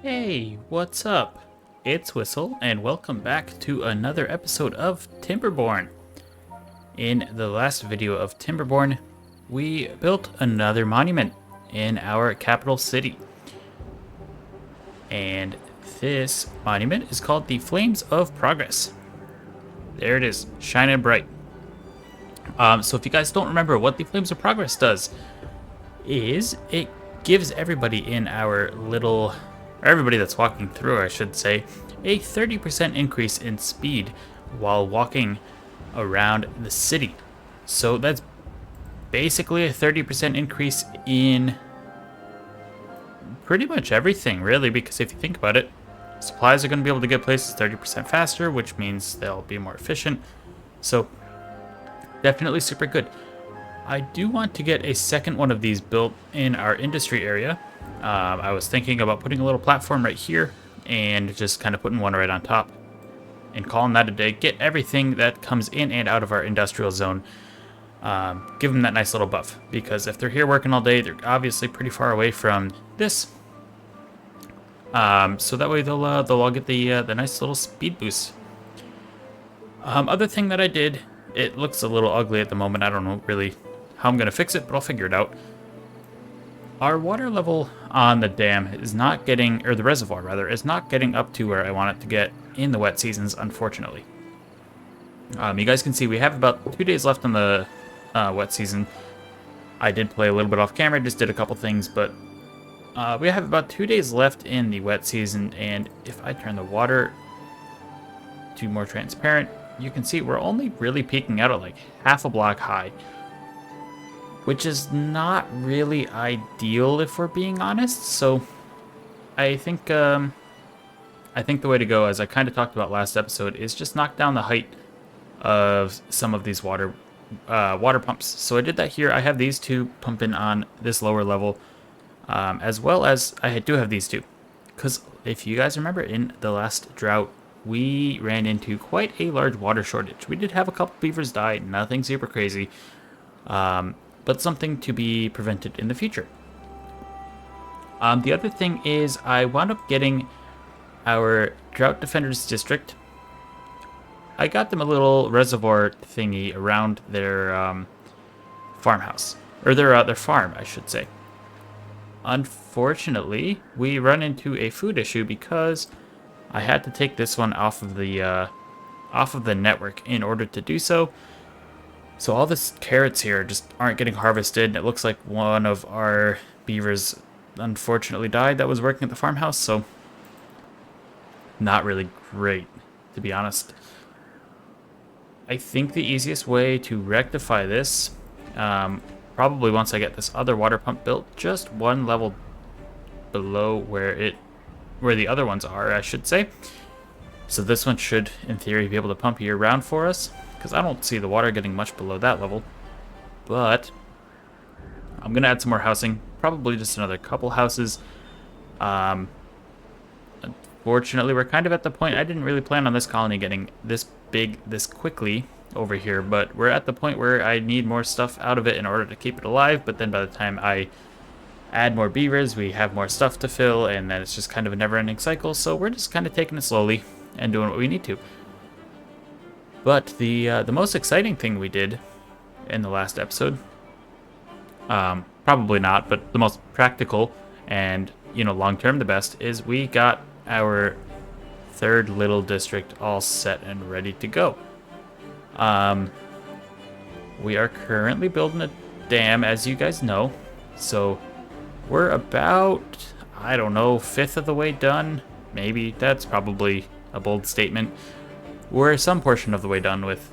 Hey, what's up? It's Whistle, and welcome back to another episode of Timberborn. In the last video of Timberborn, we built another monument in our capital city. And this monument is called the Flames of Progress. There it is, shining bright. So if you guys don't remember what the Flames of Progress does, is it gives everybody in our little, or everybody that's walking through, I should say, a 30% increase in speed while walking around the city. So that's basically a 30% increase in pretty much everything, really, because if you think about it, supplies are going to be able to get places 30% faster, which means they'll be more efficient. So definitely super good. I do want to get a second one of these built in our industry area. I was thinking about putting a little platform right here and just kind of putting one right on top and calling that a day. Get everything that comes in and out of our industrial zone. Give them that nice little buff, because if they're here working all day, they're obviously pretty far away from this. So that way they'll all get the nice little speed boost. Other thing that I did, it looks a little ugly at the moment. I don't know really how I'm gonna fix it, but I'll figure it out. Our water level on the dam is not getting, or the reservoir rather, is not getting up to where I want it to get in the wet seasons, unfortunately. You guys can see we have about 2 days left on the wet season. I did play a little bit off camera, just did a couple things, but we have about 2 days left in the wet season, and if I turn the water to more transparent, you can see we're only really peaking out at like half a block high, which is not really ideal if we're being honest. So I think the way to go, as I kind of talked about last episode, is just knock down the height of some of these water pumps. So I did that here. I have these two pumping on this lower level, as well as I do have these two, because if you guys remember, in the last drought, we ran into quite a large water shortage. We did have a couple beavers die, nothing super crazy. But something to be prevented in the future. The other thing is I wound up getting our Drought Defenders District. I got them a little reservoir thingy around their farmhouse, or their farm, I should say. Unfortunately, we run into a food issue because I had to take this one off of the network in order to do so. So all this carrots here just aren't getting harvested. It looks like one of our beavers unfortunately died that was working at the farmhouse, so not really great, to be honest. I think the easiest way to rectify this, probably once I get this other water pump built, just one level below where the other ones are, I should say. So this one should, in theory, be able to pump year round for us, because I don't see the water getting much below that level. But I'm going to add some more housing, probably just another couple houses. Unfortunately, we're kind of at the point, I didn't really plan on this colony getting this big this quickly over here, but we're at the point where I need more stuff out of it in order to keep it alive. But then by the time I add more beavers, we have more stuff to fill, and then it's just kind of a never-ending cycle. So we're just kind of taking it slowly and doing what we need to. But the most exciting thing we did in the last episode, probably not, but the most practical and, long-term the best, is we got our third little district all set and ready to go. We are currently building a dam, as you guys know, so we're about, I don't know, fifth of the way done. Maybe that's probably a bold statement. We're some portion of the way done with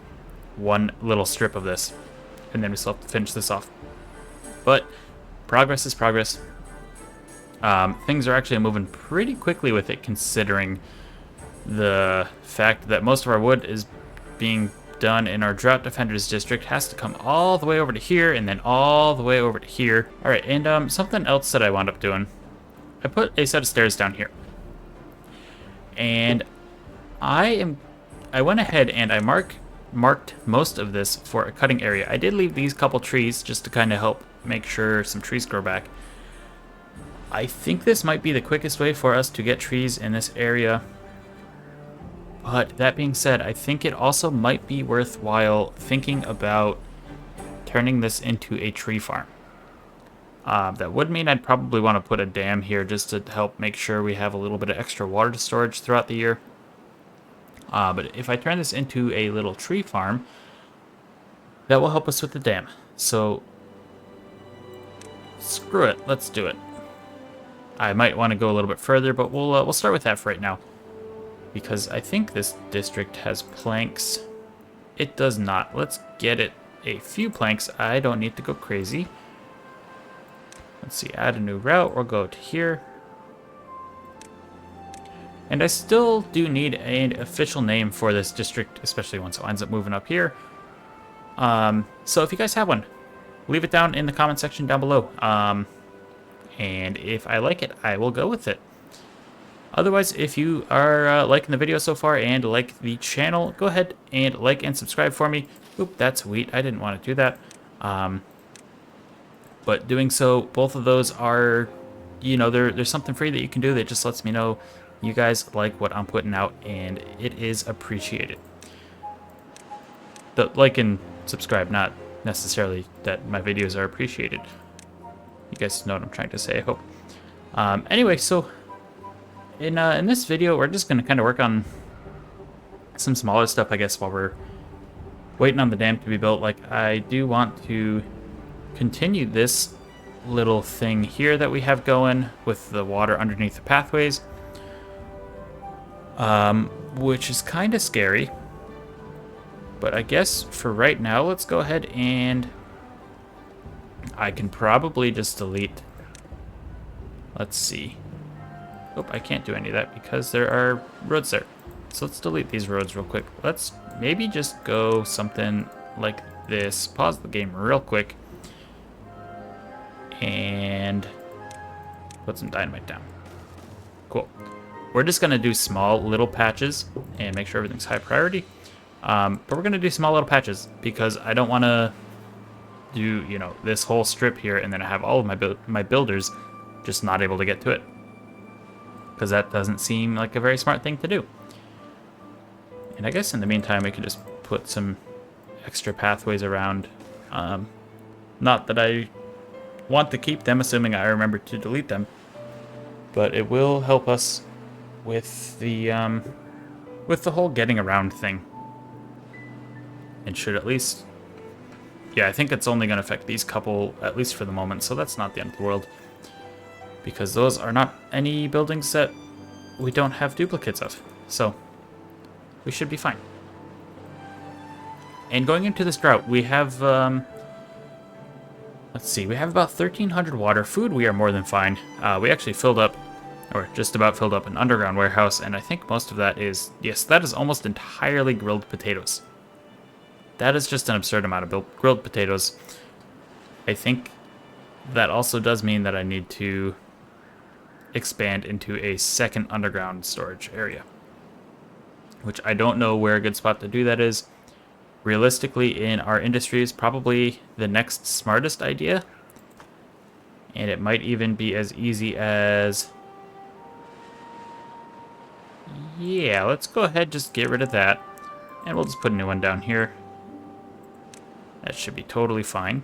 one little strip of this, and then we still have to finish this off. But progress is progress. Things are actually moving pretty quickly with it, considering the fact that most of our wood is being done in our Drought Defenders District. Has to come all the way over to here, and then all the way over to here. Alright, and something else that I wound up doing. I put a set of stairs down here. And I went ahead and I marked most of this for a cutting area. I did leave these couple trees just to kind of help make sure some trees grow back. I think this might be the quickest way for us to get trees in this area. But that being said, I think it also might be worthwhile thinking about turning this into a tree farm. That would mean I'd probably want to put a dam here just to help make sure we have a little bit of extra water storage throughout the year. But if I turn this into a little tree farm, that will help us with the dam. So, screw it, let's do it. I might want to go a little bit further, but we'll start with that for right now. Because I think this district has planks. It does not. Let's get it a few planks. I don't need to go crazy. Let's see, add a new route. We'll go to here. And I still do need an official name for this district, especially once it ends up moving up here. So if you guys have one, leave it down in the comment section down below. And if I like it, I will go with it. Otherwise, if you are liking the video so far and like the channel, go ahead and like and subscribe for me. Oop, that's wheat. I didn't want to do that. But doing so, both of those are, you know, there's something free that you can do that just lets me know you guys like what I'm putting out, and it is appreciated. The like and subscribe, not necessarily that my videos are appreciated. You guys know what I'm trying to say, I hope. Anyway, so in this video, we're just going to kind of work on some smaller stuff, I guess, while we're waiting on the dam to be built. Like, I do want to continue this little thing here that we have going with the water underneath the pathways, which is kind of scary. But I guess for right now, let's go ahead and I can probably just delete. Let's see. Oh, I can't do any of that because there are roads there. So let's delete these roads real quick. Let's maybe just go something like this. Pause the game real quick. And put some dynamite down. Cool. We're just going to do small little patches and make sure everything's high priority. But we're going to do small little patches because I don't want to do, you know, this whole strip here and then I have all of my builders just not able to get to it. Because that doesn't seem like a very smart thing to do. And I guess in the meantime, we could just put some extra pathways around. Not that I want to keep them, assuming I remember to delete them. But it will help us with the whole getting around thing. And should at least... Yeah, I think it's only going to affect these couple, at least for the moment, so that's not the end of the world. Because those are not any buildings that we don't have duplicates of. So, we should be fine. And going into this drought, we have, let's see, we have about 1,300 water. Food, we are more than fine. We actually filled up, or just about filled up, an underground warehouse, and I think most of that is, yes, that is almost entirely grilled potatoes. That is just an absurd amount of grilled potatoes. I think that also does mean that I need to expand into a second underground storage area, which I don't know where a good spot to do that is. Realistically, in our industry is probably the next smartest idea, and it might even be as easy as, yeah, let's go ahead, just get rid of that, and we'll just put a new one down here. That should be totally fine.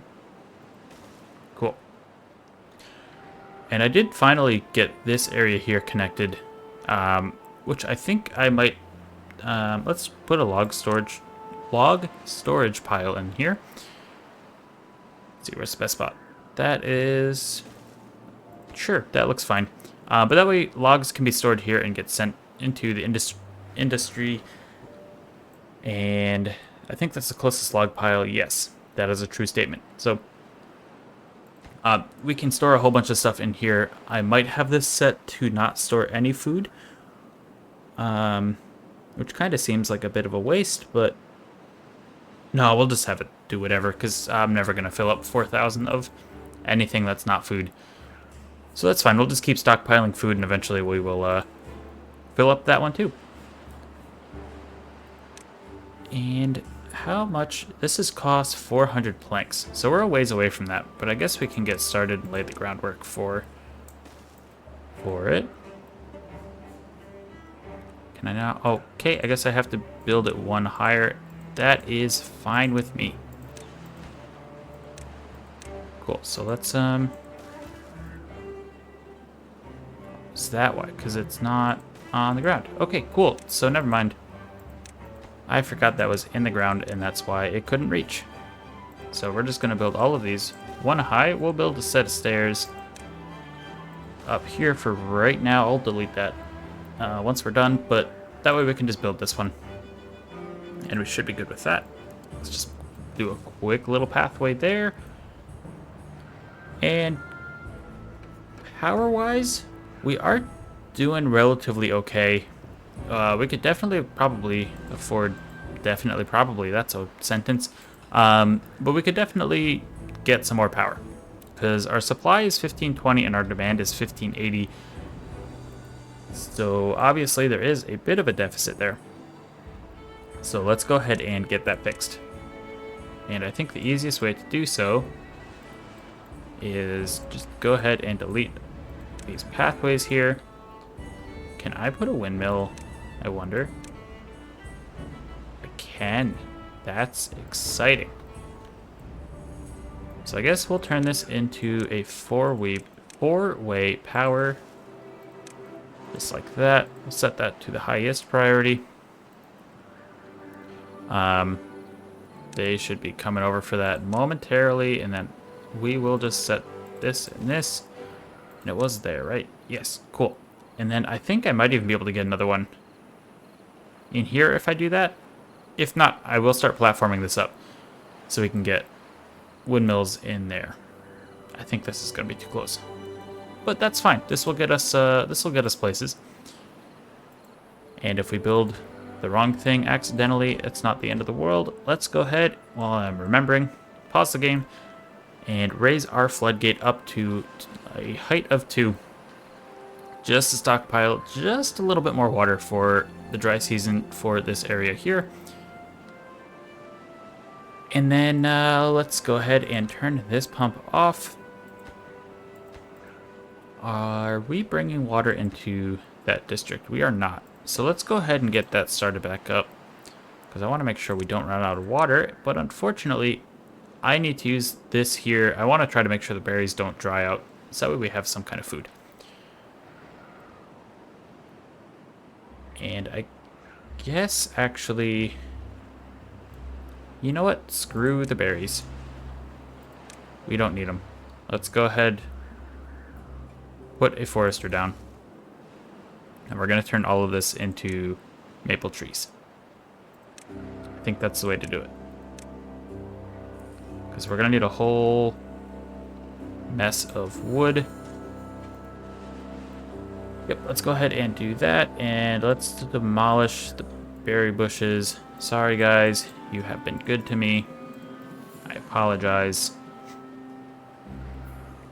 Cool. And I did finally get this area here connected, which I think I might, let's put a log storage pile in here. Let's see, where's the best spot? That is, sure, that looks fine. But that way logs can be stored here and get sent into the industry. And I think that's the closest log pile. Yes, that is a true statement. So we can store a whole bunch of stuff in here. I might have this set to not store any food, which kind of seems like a bit of a waste, but no, we'll just have it do whatever, because I'm never going to fill up 4,000 of anything that's not food. So that's fine. We'll just keep stockpiling food, and eventually we will fill up that one too. And how much? This has cost 400 planks, so we're a ways away from that, but I guess we can get started and lay the groundwork for for it. Can I now? Okay, I guess I have to build it one higher. That is fine with me. Cool, so let's, is that why? Because it's not on the ground. Okay, cool, so never mind. I forgot that was in the ground, and that's why it couldn't reach. So we're just gonna build all of these one high. We'll build a set of stairs up here for right now. I'll delete that once we're done, but that way we can just build this one. And we should be good with that. Let's just do a quick little pathway there. And power-wise, we are doing relatively okay. We could definitely probably afford, probably, that's a sentence. But we could definitely get some more power. Because our supply is 1520 and our demand is 1580. So obviously there is a bit of a deficit there. So let's go ahead and get that fixed. And I think the easiest way to do so is just go ahead and delete these pathways here. Can I put a windmill, I wonder? I can. That's exciting. So I guess we'll turn this into a four-way power. Just like that. We'll set that to the highest priority. They should be coming over for that momentarily, and then we will just set this and this. And it was there, right? Yes, cool. And then I think I might even be able to get another one in here if I do that. If not, I will start platforming this up so we can get windmills in there. I think this is going to be too close, but that's fine. This will get us places. And if we build the wrong thing accidentally, it's not the end of the world. Let's go ahead, while I'm remembering, pause the game and raise our floodgate up to a height of 2, just to stockpile just a little bit more water for the dry season for this area here. And then let's go ahead and turn this pump off. Are we bringing water into that district? We are not. So let's go ahead and get that started back up, because I want to make sure we don't run out of water. But unfortunately, I need to use this here. I want to try to make sure the berries don't dry out, so that way we have some kind of food. And I guess, actually, you know what? Screw the berries. We don't need them. Let's go ahead, put a forester down. And we're going to turn all of this into maple trees. I think that's the way to do it. Because we're going to need a whole mess of wood. Yep, let's go ahead and do that. And let's demolish the berry bushes. Sorry, guys. You have been good to me. I apologize.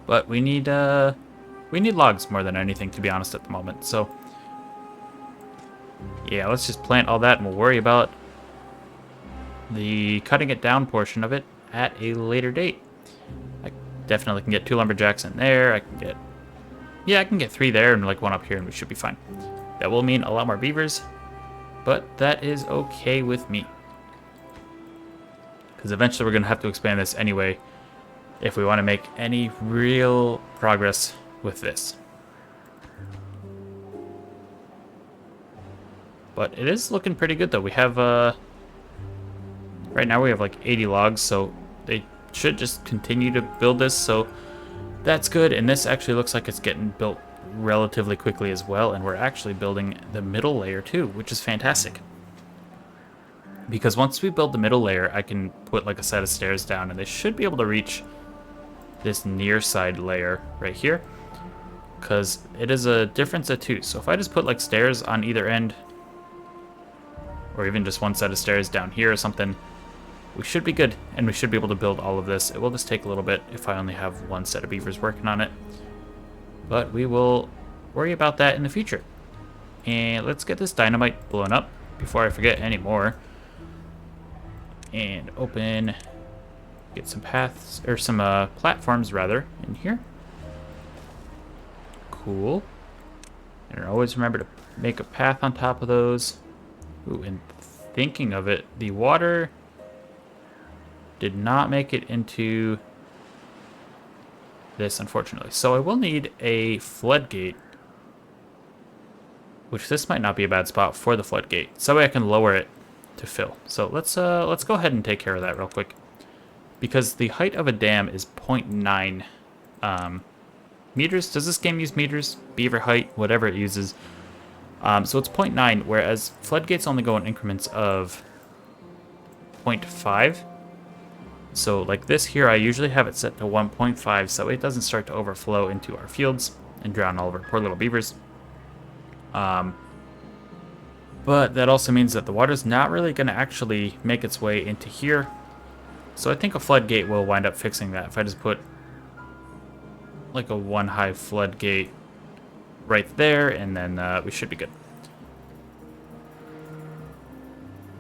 But we need logs more than anything, to be honest, at the moment. So yeah, let's just plant all that, and we'll worry about the cutting it down portion of it at a later date. I definitely can get 2 lumberjacks in there. I can get 3 there and like 1 up here, and we should be fine. That will mean a lot more beavers, but that is okay with me. Because eventually we're going to have to expand this anyway if we want to make any real progress with this. But it is looking pretty good, though. We have, right now we have like 80 logs, so they should just continue to build this, so that's good. And this actually looks like it's getting built relatively quickly as well, and we're actually building the middle layer too, which is fantastic. Because once we build the middle layer, I can put like a set of stairs down, and they should be able to reach this near side layer right here, because it is a difference of 2. So if I just put like stairs on either end, or even just 1 set of stairs down here or something, we should be good, and we should be able to build all of this. It will just take a little bit if I only have 1 set of beavers working on it, but we will worry about that in the future. And let's get this dynamite blown up before I forget any more. And open, get some paths, or some platforms rather, in here. Cool. And always remember to make a path on top of those. Ooh, and thinking of it, the water did not make it into this, unfortunately. So I will need a floodgate, which this might not be a bad spot for the floodgate. So I can lower it to fill. So let's go ahead and take care of that real quick. Because the height of a dam is 0.9 meters. Does this game use meters? Beaver height, whatever it uses. So it's 0.9, whereas floodgates only go in increments of 0.5. So like this here, I usually have it set to 1.5, so it doesn't start to overflow into our fields and drown all of our poor little beavers. But that also means that the water's not really going to actually make its way into here. So I think a floodgate will wind up fixing that if I just put like a one high floodgate right there, and then we should be good.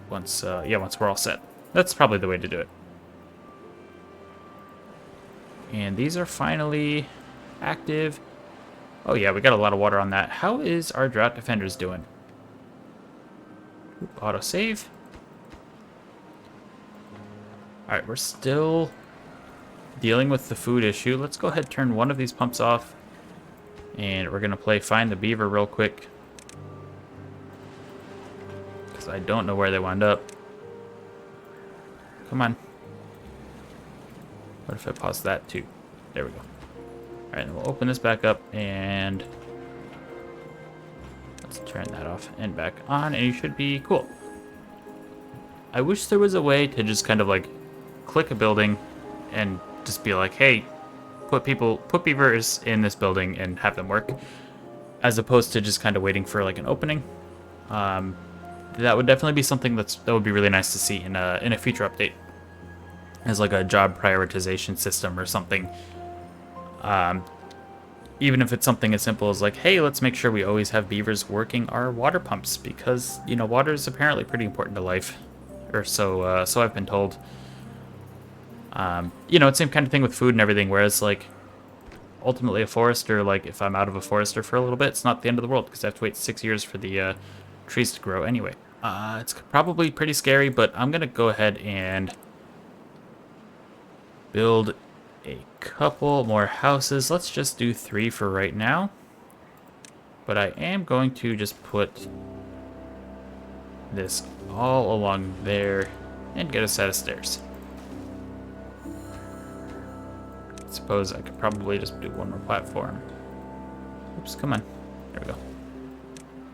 Once we're all set. That's probably the way to do it. And these are finally active. Oh yeah, we got a lot of water on that. How is our Drought Defenders doing? Oop, autosave. Alright, we're still dealing with the food issue. Let's go ahead and turn one of these pumps off. And we're going to play Find the Beaver real quick. Because I don't know where they wound up. Come on. What if I pause that too? There we go. Alright, then we'll open this back up and let's turn that off and back on, and you should be cool. I wish there was a way to just kind of like click a building and just be like, hey, put beavers in this building and have them work, as opposed to just kind of waiting for like an opening. That would definitely be something that would be really nice to see in a future update, as like a job prioritization system or something. Even if it's something as simple as like, hey, let's make sure we always have beavers working our water pumps, because, you know, water is apparently pretty important to life, or so I've been told. You know, it's the same kind of thing with food and everything, whereas like ultimately a forester, like if I'm out of a forester for a little bit, it's not the end of the world, because I have to wait 6 years for the trees to grow anyway. It's probably pretty scary, but I'm gonna go ahead and build a couple more houses. Let's just do 3 for right now. But I am going to just put this all along there and get a set of stairs. I suppose I could probably just do one more platform. Oops, come on. There we go.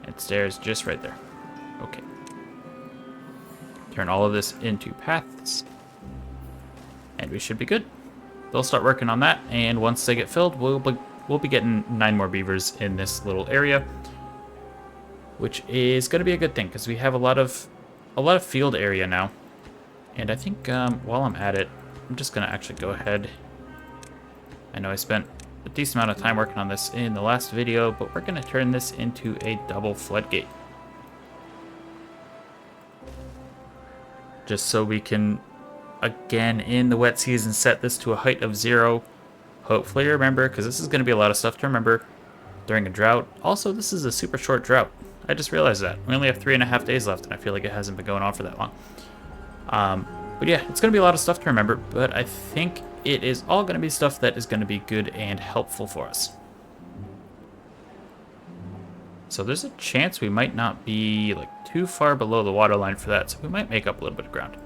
And stairs just right there. Okay. Turn all of this into paths. And we should be good. They'll start working on that, and once they get filled, we'll be getting 9 more beavers in this little area, which is going to be a good thing because we have a lot of field area now. And I think while I'm at it, I'm just going to actually go ahead. I know I spent a decent amount of time working on this in the last video, but we're going to turn this into a double floodgate, just so we can, again, in the wet season, set this to a height of 0. Hopefully remember, because this is going to be a lot of stuff to remember during a drought. Also, this is a super short drought. I just realized that. We only have 3.5 days left, and I feel like it hasn't been going on for that long. But yeah, it's going to be a lot of stuff to remember, but I think it is all going to be stuff that is going to be good and helpful for us. So there's a chance we might not be like too far below the water line for that, so we might make up a little bit of ground.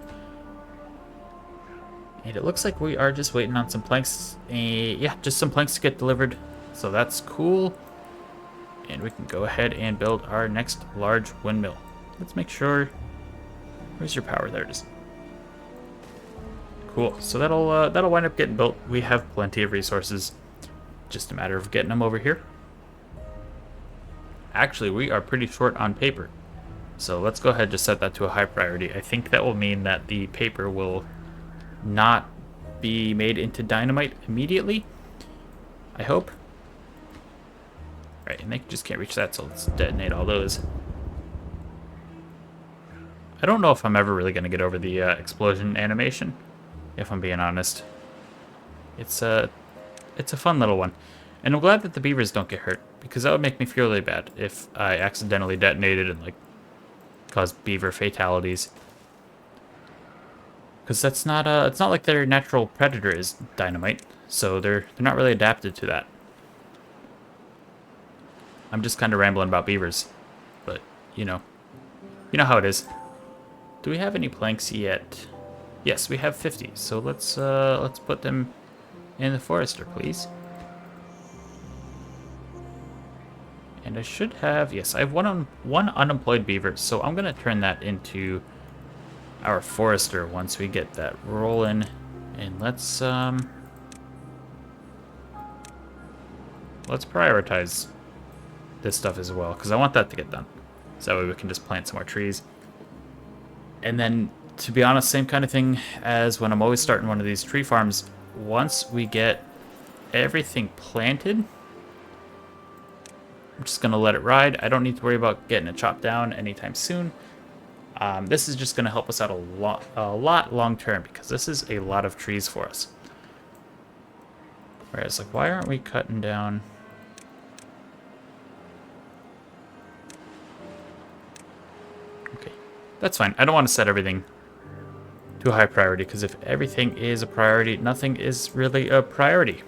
And it looks like we are just waiting on some planks. Yeah, just some planks to get delivered. So that's cool. And we can go ahead and build our next large windmill. Let's make sure. Where's your power? There it is. Cool. So that'll wind up getting built. We have plenty of resources. Just a matter of getting them over here. Actually, we are pretty short on paper. So let's go ahead and just set that to a high priority. I think that will mean that the paper will not be made into dynamite immediately. I hope. Right, and they just can't reach that, so let's detonate all those. I don't know if I'm ever really going to get over the explosion animation, if I'm being honest. It's a fun little one. And I'm glad that the beavers don't get hurt, because that would make me feel really bad if I accidentally detonated and, like, caused beaver fatalities. Because that's not, it's not like their natural predator is dynamite, so they're not really adapted to that. I'm just kind of rambling about beavers, but, you know how it is. Do we have any planks yet? Yes, we have 50, so let's put them in the forester, please. And I should have, yes, I have one unemployed beaver, so I'm gonna turn that into our forester once we get that rolling. And let's prioritize this stuff as well, because I want that to get done. So that way we can just plant some more trees. And then, to be honest, same kind of thing as when I'm always starting one of these tree farms. Once we get everything planted, I'm just going to let it ride. I don't need to worry about getting it chopped down anytime soon. This is just going to help us out a lot long term, because this is a lot of trees for us. Whereas, like, why aren't we cutting down? Okay, that's fine. I don't want to set everything to a high priority, because if everything is a priority, nothing is really a priority.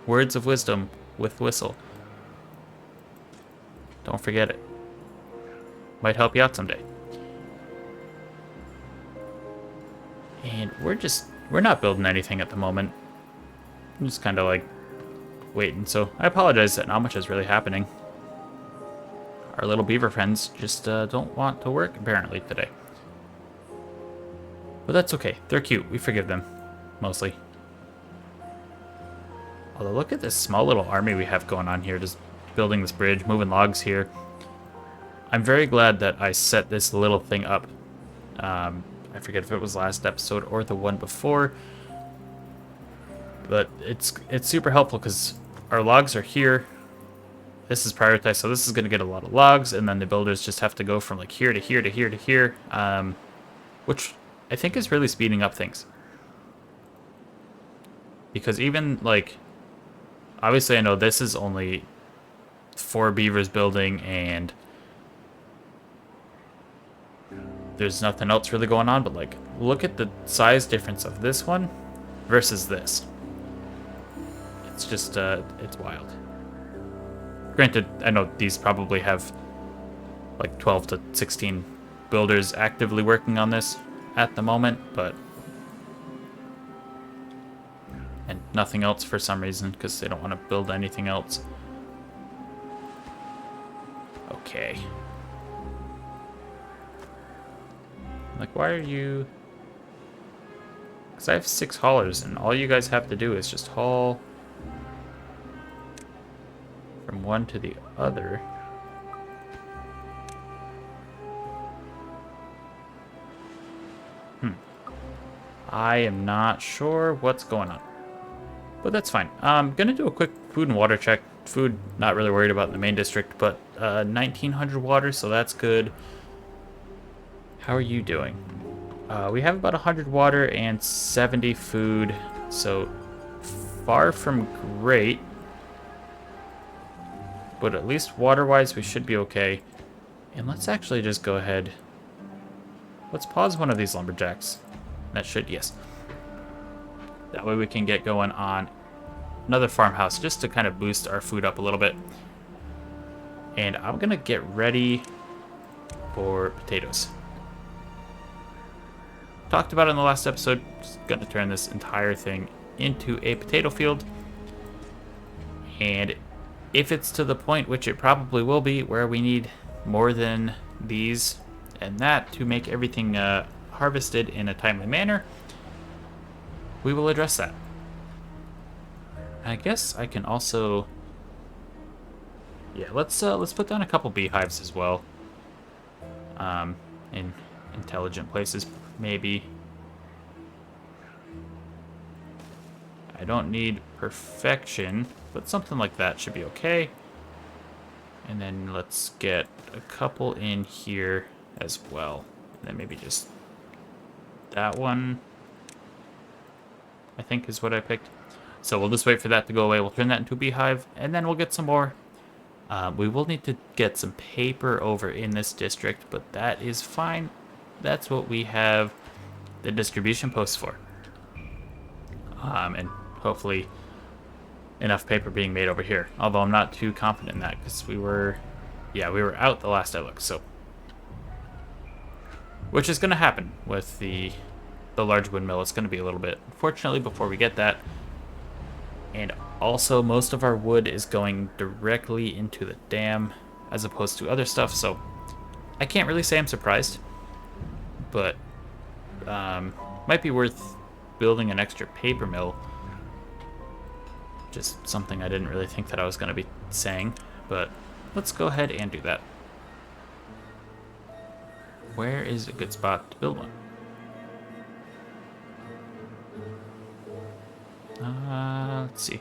Words of wisdom with Whistle. Don't forget it. Might help you out someday. And we're not building anything at the moment. I'm just kind of like waiting. So I apologize that not much is really happening. Our little beaver friends just don't want to work apparently today. But that's okay. They're cute. We forgive them, mostly. Although look at this small little army we have going on here, just building this bridge, moving logs here. I'm very glad that I set this little thing up. I forget if it was last episode or the one before, but it's super helpful because our logs are here. This is prioritized, so this is going to get a lot of logs, and then the builders just have to go from like here to here to here to here, which I think is really speeding up things. Because even like, obviously I know this is only 4 beavers building, and there's nothing else really going on, but like, look at the size difference of this one versus this. It's just, it's wild. Granted, I know these probably have like 12 to 16 builders actively working on this at the moment, but... and nothing else for some reason, because they don't want to build anything else. Okay. Like, why are you... because I have 6 haulers, and all you guys have to do is just haul from one to the other. I am not sure what's going on, but that's fine. I'm gonna do a quick food and water check. Food, not really worried about in the main district, but 1900 water, so that's good. How are you doing? We have about 100 water and 70 food, so far from great. But at least water-wise, we should be okay. And let's actually just go ahead. Let's pause one of these lumberjacks. That should, yes. That way we can get going on another farmhouse, just to kind of boost our food up a little bit. And I'm going to get ready for potatoes. Talked about it in the last episode. Just going to turn this entire thing into a potato field. And if it's to the point, which it probably will be, where we need more than these and that to make everything harvested in a timely manner, we will address that. I guess I can also, yeah, let's put down a couple beehives as well, in intelligent places, maybe. I don't need perfection, but something like that should be okay. And then let's get a couple in here as well. And then maybe just that one, I think, is what I picked. So we'll just wait for that to go away. We'll turn that into a beehive, and then we'll get some more. We will need to get some paper over in this district, but that is fine. That's what we have the distribution posts for. And hopefully enough paper being made over here. Although I'm not too confident in that because we were out the last I looked. So, which is going to happen with the large windmill. It's going to be a little bit, unfortunately, before we get that. And also, most of our wood is going directly into the dam as opposed to other stuff. So, I can't really say I'm surprised, but might be worth building an extra paper mill. Just something I didn't really think that I was going to be saying, but let's go ahead and do that. Where is a good spot to build one? Let's see.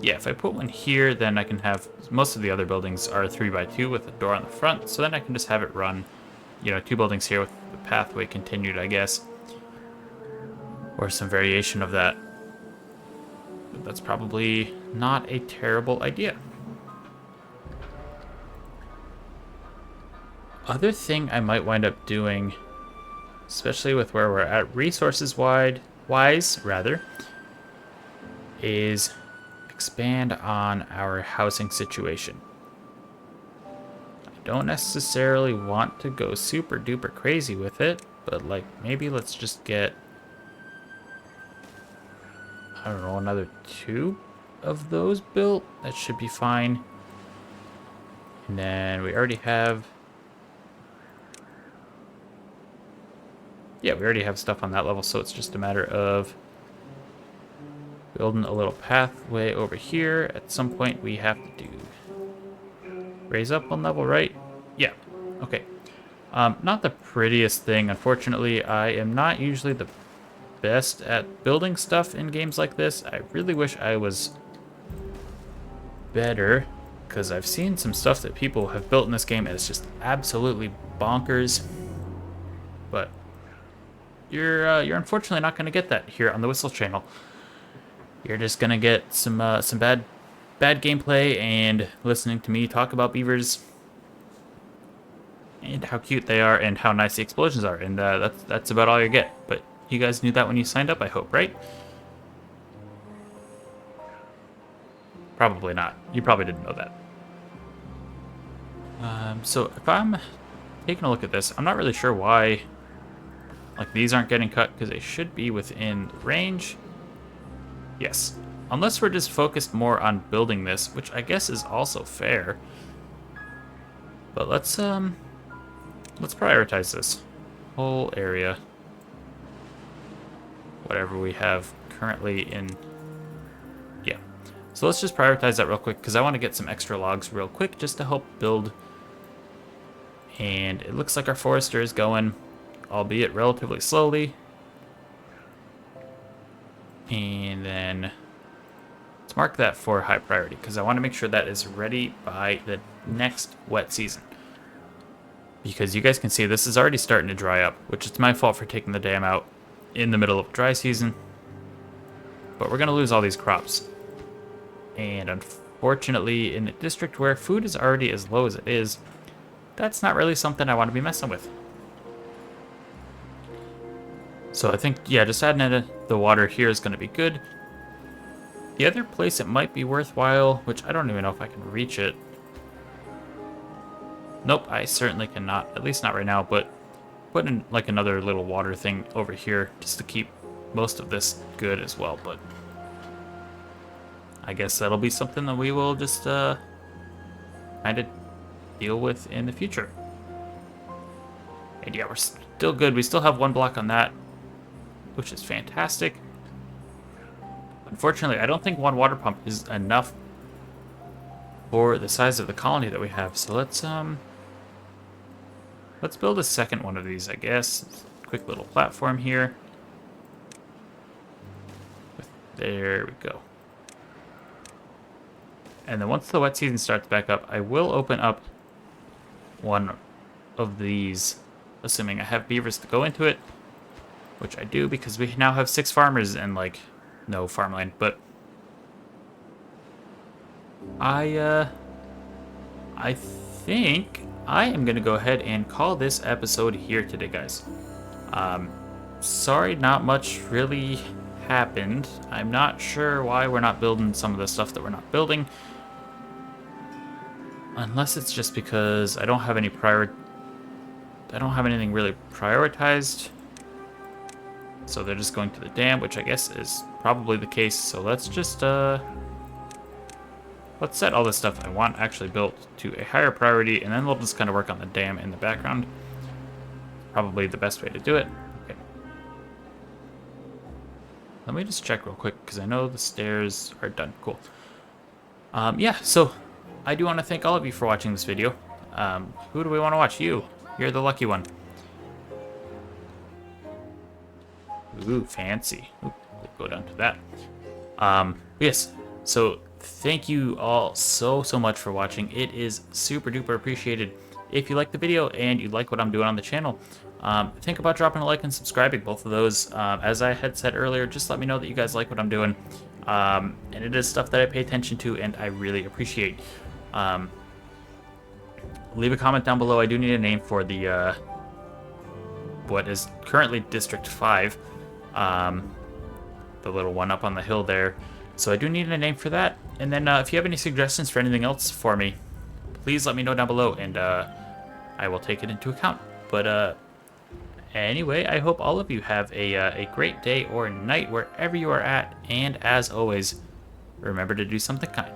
Yeah, if I put one here, then I can have, most of the other buildings are 3x2 with a door on the front, so then I can just have it run, 2 buildings here with the pathway continued, I guess. Or some variation of that. But that's probably not a terrible idea. Other thing I might wind up doing, especially with where we're at resources-wise, is expand on our housing situation. I don't necessarily want to go super duper crazy with it, but like maybe let's just get, I don't know, another 2 of those built. That should be fine. And then we already have, yeah, we already have stuff on that level, so it's just a matter of building a little pathway over here. At some point we have to do raise up 1 level, right? Yeah, okay. Not the prettiest thing, unfortunately. I am not usually the best at building stuff in games like this. I really wish I was better, because I've seen some stuff that people have built in this game and it's just absolutely bonkers. But you're unfortunately not going to get that here on the Whistle channel. You're just going to get some bad gameplay and listening to me talk about beavers and how cute they are and how nice the explosions are, and that's about all you get. But you guys knew that when you signed up, I hope, right? Probably not. You probably didn't know that. So if I'm taking a look at this, I'm not really sure why like these aren't getting cut, because they should be within range. Yes. Unless we're just focused more on building this, which I guess is also fair. But let's prioritize this whole area. Whatever we have currently in, yeah. So let's just prioritize that real quick, because I want to get some extra logs real quick just to help build. And it looks like our forester is going, albeit relatively slowly. And then let's mark that for high priority, because I want to make sure that is ready by the next wet season. Because you guys can see this is already starting to dry up, which is my fault for taking the dam out in the middle of dry season. But we're going to lose all these crops. And unfortunately, in a district where food is already as low as it is, that's not really something I want to be messing with. So I think, yeah, just adding in the water here is going to be good. The other place it might be worthwhile, which I don't even know if I can reach it. Nope, I certainly cannot, at least not right now, but put in like another little water thing over here just to keep most of this good as well. But I guess that'll be something that we will just kind of deal with in the future. And yeah, we're still good. We still have 1 block on that, which is fantastic. Unfortunately, I don't think 1 water pump is enough for the size of the colony that we have. So let's build a second one of these, I guess. Quick little platform here. There we go. And then once the wet season starts back up, I will open up one of these, assuming I have beavers to go into it. which I do because we now have 6 farmers and, like, no farmland. But I think I am going to go ahead and call this episode here today, guys. Sorry, not much really happened. I'm not sure why we're not building some of the stuff that we're not building. Unless it's just because I don't have any I don't have anything really prioritized. So they're just going to the dam, which I guess is probably the case. So let's just let's set all this stuff I want actually built to a higher priority, and then we'll just kind of work on the dam in the background. Probably the best way to do it. Okay. Let me just check real quick, because I know the stairs are done. Cool. Yeah, so I do want to thank all of you for watching this video. Who do we want to watch? You. You're the lucky one. Ooh, fancy. Ooh, we'll go down to that. Yes, so thank you all so much for watching. It is super duper appreciated. If you like the video and you like what I'm doing on the channel, think about dropping a like and subscribing. Both of those, as I had said earlier, just let me know that you guys like what I'm doing. And it is stuff that I pay attention to and I really appreciate. Leave a comment down below. I do need a name for the what is currently District 5, the little one up on the hill there. So I do need a name for that. And then if you have any suggestions for anything else for me, please let me know down below, and I will take it into account. But anyway, I hope all of you have a great day or night wherever you are at. And as always, remember to do something kind.